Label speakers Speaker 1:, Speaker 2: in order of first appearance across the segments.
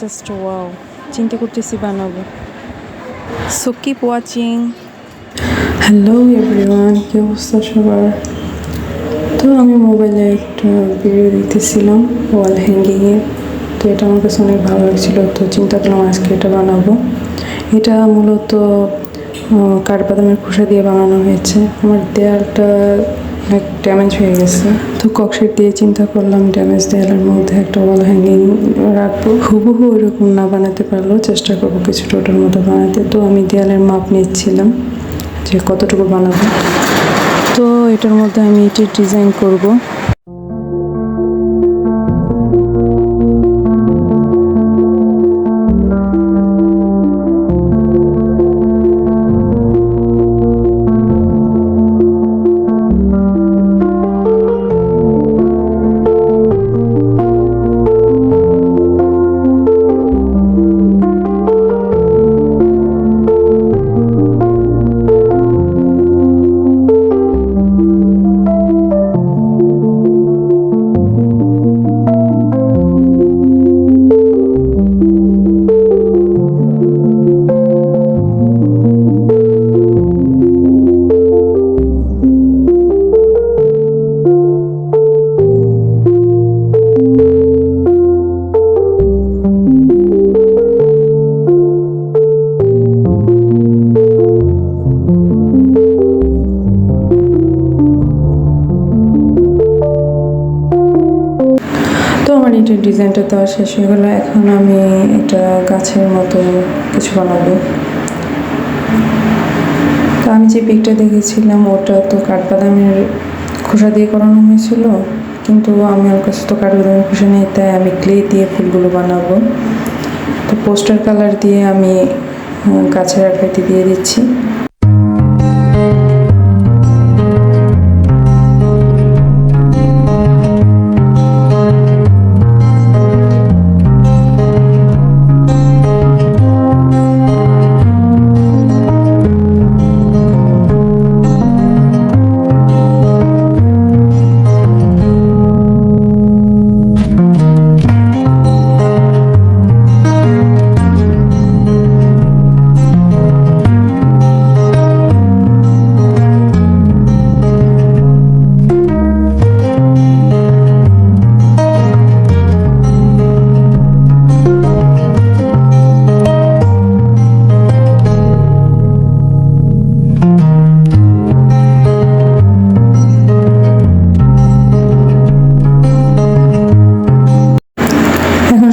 Speaker 1: Just wow, চিন্তা করতেছি বানাবো। So keep watching. Hello everyone, কি অবস্থা সবার? তো আমি মোবাইলে একটা ভিডিও দেখতেছিলাম ওয়াল হ্যাঙ্গিংয়ের। তো এটা আমার কাছে অনেক ভালো লাগছিলো, তো চিন্তা করলাম আজকে এটা বানাবো। এটা মূলত কাঠবাদামের খোসা দিয়ে বানানো হয়েছে। আমার দেয়ালটা অনেক ড্যামেজ হয়ে গেছে, তো ককশিট দিয়ে চিন্তা করলাম ড্যামেজ দেয়ালের মধ্যে একটা ওয়াল হ্যাঙ্গিং রাখবো। হুবহু ওইরকম না বানাতে পারলেও চেষ্টা করবো কিছুটা ওটার মতো বানাতে। তো আমি দেয়ালের মাপ নিচ্ছিলাম যে কতটুকু বানাবো। তো এটার মধ্যে আমি ইটের ডিজাইন করব। তো আমার ইটের ডিজাইনটা তো শেষ হয়ে গেলো। এখন আমি একটা গাছের মতো কিছু বানাবো। তো আমি যে পিকটা দেখেছিলাম ওটা তো কাঠবাদামের খোসা দিয়ে করানো হয়েছিল, কিন্তু আমার কাছে তো কাঠবাদামের খোসা নেই, তাই আমি ক্লে দিয়ে ফুলগুলো বানাবো। তো পোস্টার কালার দিয়ে আমি গাছের আকৃতি দিয়ে দিচ্ছি।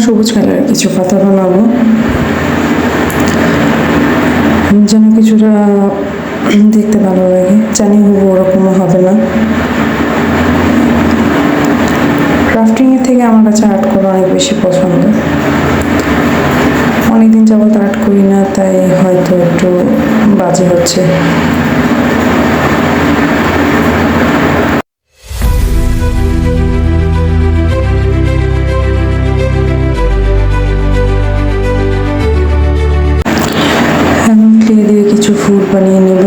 Speaker 1: সবুজ কালারের কিছু পাতা বানাবো, যেন কিছুটা দেখতে ভালো লাগে। জানি হুবহু ওরকমও হবে না। ক্রাফটিংয়ের থেকে আমার কাছে আর্ট করা অনেক বেশি পছন্দ। অনেকদিন যাবত আর্ট করি না, তাই হয়তো একটু বাজে হচ্ছে। ক্লে দিয়ে কিছু ফুল বানিয়ে নেব।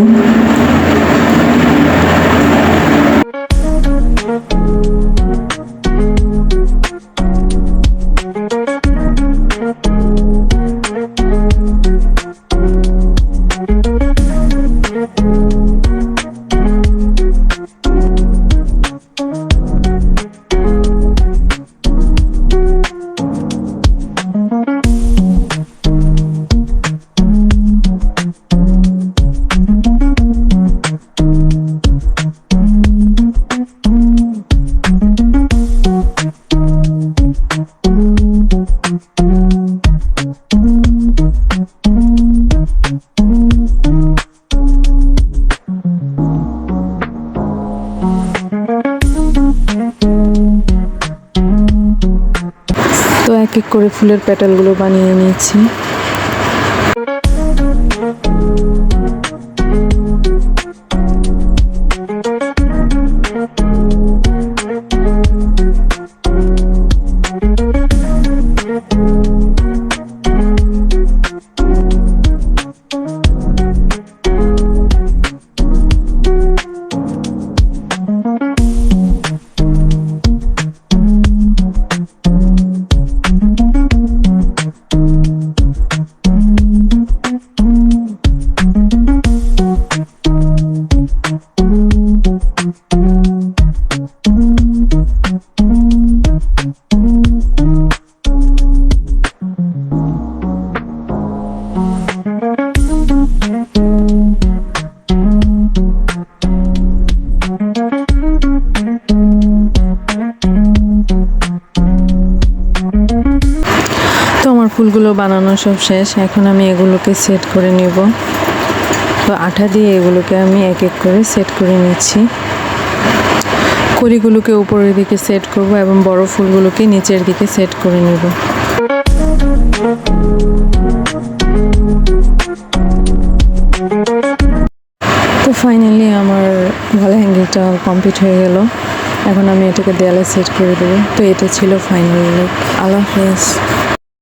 Speaker 1: তো এক এক করে ফুলের পেটালগুলো বানিয়ে নিয়েছি। ফুলগুলো বানানো সব শেষ, এখন আমি এগুলোকে সেট করে নেব। তো আঠা দিয়ে এগুলোকে আমি এক এক করে সেট করে নিচ্ছি। কড়িগুলোকে উপরের দিকে সেট করব এবং বড় ফুলগুলোকে নিচের দিকে সেট করে নেব। তো ফাইনালি আমার গলা হ্যাঙ্গিংটা কমপ্লিট হয়ে গেল। এখন আমি এটাকে দেয়ালে সেট করে দেবো। তো এটা ছিল ফাইনাল লুক। আল্লাহ হাফেজ।